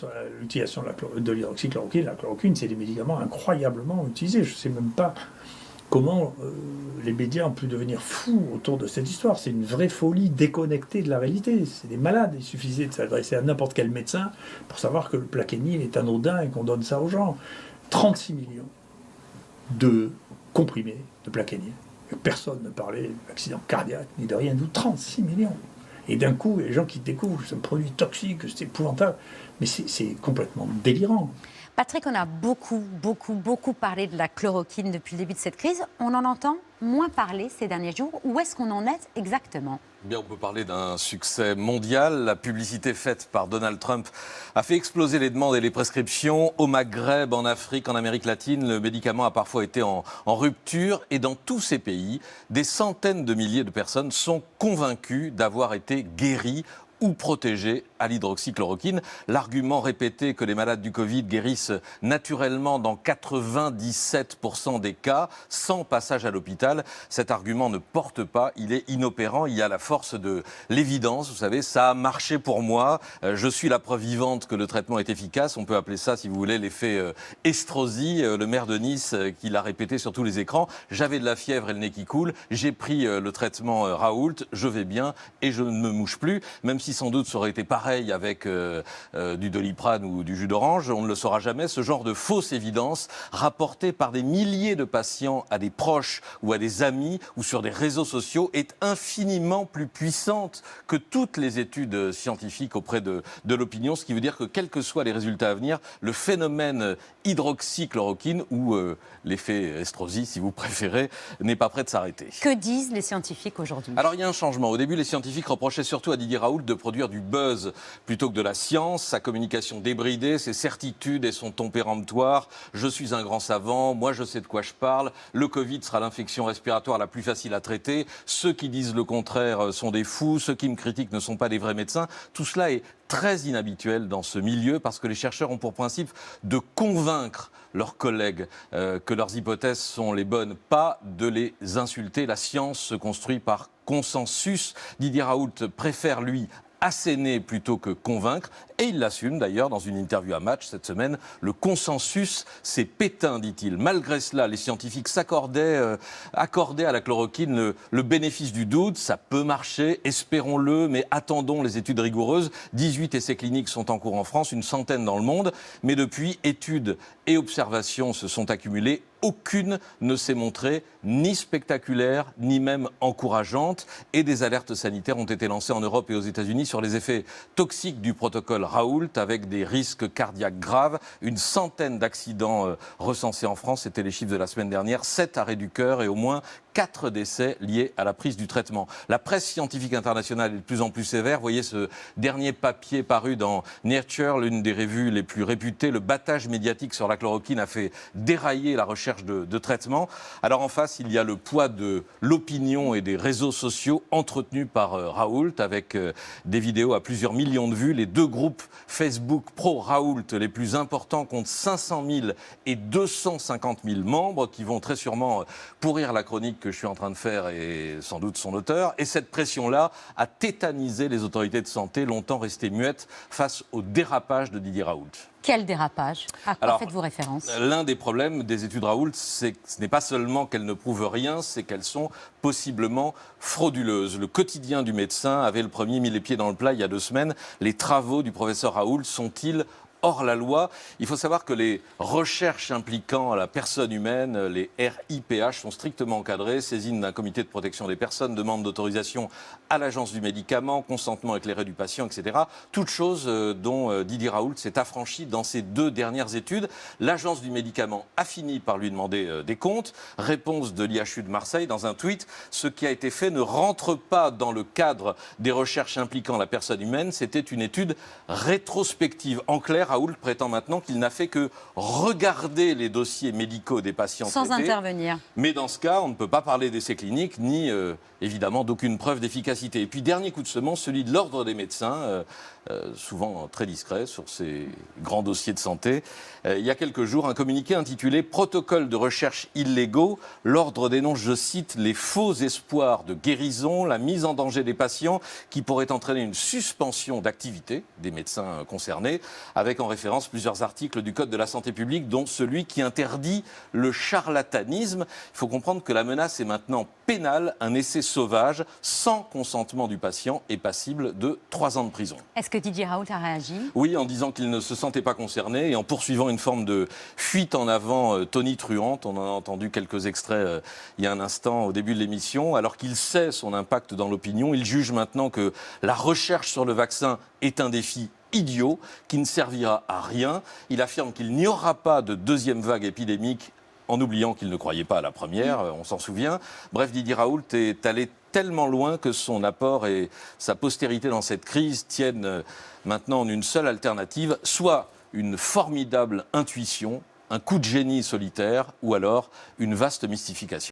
sur l'utilisation de l'hydroxychloroquine. La chloroquine, c'est des médicaments incroyablement utilisés. Je ne sais même pas comment les médias ont pu devenir fous autour de cette histoire. C'est une vraie folie déconnectée de la réalité. C'est des malades. Il suffisait de s'adresser à n'importe quel médecin pour savoir que le plaquenil est anodin et qu'on donne ça aux gens. 36 millions de comprimés de plaquenil. Personne ne parlait d'accident cardiaque ni de rien. D'où 36 millions. Et d'un coup, les gens qui découvrent que c'est un produit toxique, que c'est épouvantable. Mais c'est complètement délirant. Patrick, on a beaucoup parlé de la chloroquine depuis le début de cette crise. On en entend moins parler ces derniers jours. Où est-ce qu'on en est exactement ? Bien, on peut parler d'un succès mondial. La publicité faite par Donald Trump a fait exploser les demandes et les prescriptions. Au Maghreb, en Afrique, en Amérique latine, le médicament a parfois été en rupture. Et dans tous ces pays, des centaines de milliers de personnes sont convaincues d'avoir été guéries ou protégés à l'hydroxychloroquine. L'argument répété que les malades du Covid guérissent naturellement dans 97% des cas, sans passage à l'hôpital, cet argument ne porte pas, il est inopérant, il y a la force de l'évidence, vous savez, ça a marché pour moi, je suis la preuve vivante que le traitement est efficace, on peut appeler ça, si vous voulez, l'effet Estrosi, le maire de Nice qui l'a répété sur tous les écrans, j'avais de la fièvre et le nez qui coule, j'ai pris le traitement Raoult, je vais bien et je ne me mouche plus, même si sans doute ça aurait été pareil avec du Doliprane ou du jus d'orange, on ne le saura jamais. Ce genre de fausse évidence rapportée par des milliers de patients à des proches ou à des amis ou sur des réseaux sociaux est infiniment plus puissante que toutes les études scientifiques auprès de l'opinion, ce qui veut dire que quels que soient les résultats à venir, le phénomène hydroxychloroquine ou l'effet Estrosi, si vous préférez, n'est pas prêt de s'arrêter. Que disent les scientifiques aujourd'hui ? Alors il y a un changement. Au début, les scientifiques reprochaient surtout à Didier Raoult de produire du buzz plutôt que de la science, sa communication débridée, ses certitudes et son ton péremptoire. Je suis un grand savant, moi je sais de quoi je parle, le Covid sera l'infection respiratoire la plus facile à traiter, ceux qui disent le contraire sont des fous, ceux qui me critiquent ne sont pas des vrais médecins. Tout cela est très inhabituel dans ce milieu parce que les chercheurs ont pour principe de convaincre leurs collègues que leurs hypothèses sont les bonnes, pas de les insulter. La science se construit par consensus. Didier Raoult préfère, lui, asséner plutôt que convaincre, et il l'assume d'ailleurs dans une interview à Match cette semaine. Le consensus, c'est Pétain, dit-il. Malgré cela, les scientifiques accordaient à la chloroquine le bénéfice du doute. Ça peut marcher, espérons-le, mais attendons les études rigoureuses. 18 essais cliniques sont en cours en France, une centaine dans le monde, mais depuis, études et observations se sont accumulées. Aucune ne s'est montrée ni spectaculaire, ni même encourageante. Et des alertes sanitaires ont été lancées en Europe et aux États-Unis sur les effets toxiques du protocole Raoult, avec des risques cardiaques graves. Une centaine d'accidents recensés en France, c'était les chiffres de la semaine dernière. 7 arrêts du cœur et au moins 4 décès liés à la prise du traitement. La presse scientifique internationale est de plus en plus sévère. Vous voyez ce dernier papier paru dans Nature, l'une des revues les plus réputées. Le battage médiatique sur la chloroquine a fait dérailler la recherche de traitement. Alors en face, il y a le poids de l'opinion et des réseaux sociaux entretenus par Raoult, avec des vidéos à plusieurs millions de vues. Les deux groupes Facebook pro-Raoult les plus importants comptent 500 000 et 250 000 membres qui vont très sûrement pourrir la chronique que je suis en train de faire et sans doute son auteur. Et cette pression-là a tétanisé les autorités de santé, longtemps restées muettes face au dérapage de Didier Raoult. Quel dérapage ? À quoi faites-vous référence ? L'un des problèmes des études Raoult, c'est que ce n'est pas seulement qu'elles ne prouvent rien, c'est qu'elles sont possiblement frauduleuses. Le quotidien du médecin avait le premier mis les pieds dans le plat il y a 2 semaines. Les travaux du professeur Raoult sont-ils hors la loi? Il faut savoir que les recherches impliquant la personne humaine, les RIPH, sont strictement encadrées. Saisine d'un comité de protection des personnes, demande d'autorisation à l'agence du médicament, consentement éclairé du patient, etc. Toutes choses dont Didier Raoult s'est affranchi dans ces 2 dernières études. L'agence du médicament a fini par lui demander des comptes. Réponse de l'IHU de Marseille dans un tweet: ce qui a été fait ne rentre pas dans le cadre des recherches impliquant la personne humaine. C'était une étude rétrospective. En clair, Raoult prétend maintenant qu'il n'a fait que regarder les dossiers médicaux des patients sans traités. Intervenir. Mais dans ce cas, on ne peut pas parler d'essais cliniques, ni évidemment d'aucune preuve d'efficacité. Et puis, dernier coup de semonce, celui de l'Ordre des médecins. souvent très discret sur ces grands dossiers de santé. Il y a quelques jours, un communiqué intitulé « Protocole de recherche illégaux ». L'ordre dénonce, je cite, les faux espoirs de guérison, la mise en danger des patients qui pourrait entraîner une suspension d'activité des médecins concernés, avec en référence plusieurs articles du Code de la santé publique, dont celui qui interdit le charlatanisme. Il faut comprendre que la menace est maintenant pénale. Un essai sauvage sans consentement du patient est passible de 3 ans de prison. Est-ce que Didier Raoult a réagi? Oui, en disant qu'il ne se sentait pas concerné et en poursuivant une forme de fuite en avant tonitruante. On en a entendu quelques extraits il y a un instant au début de l'émission. Alors qu'il sait son impact dans l'opinion, il juge maintenant que la recherche sur le vaccin est un défi idiot qui ne servira à rien. Il affirme qu'il n'y aura pas de deuxième vague épidémique, en oubliant qu'il ne croyait pas à la première, on s'en souvient. Bref, Didier Raoult est allé tellement loin que son apport et sa postérité dans cette crise tiennent maintenant en une seule alternative, soit une formidable intuition, un coup de génie solitaire, ou alors une vaste mystification.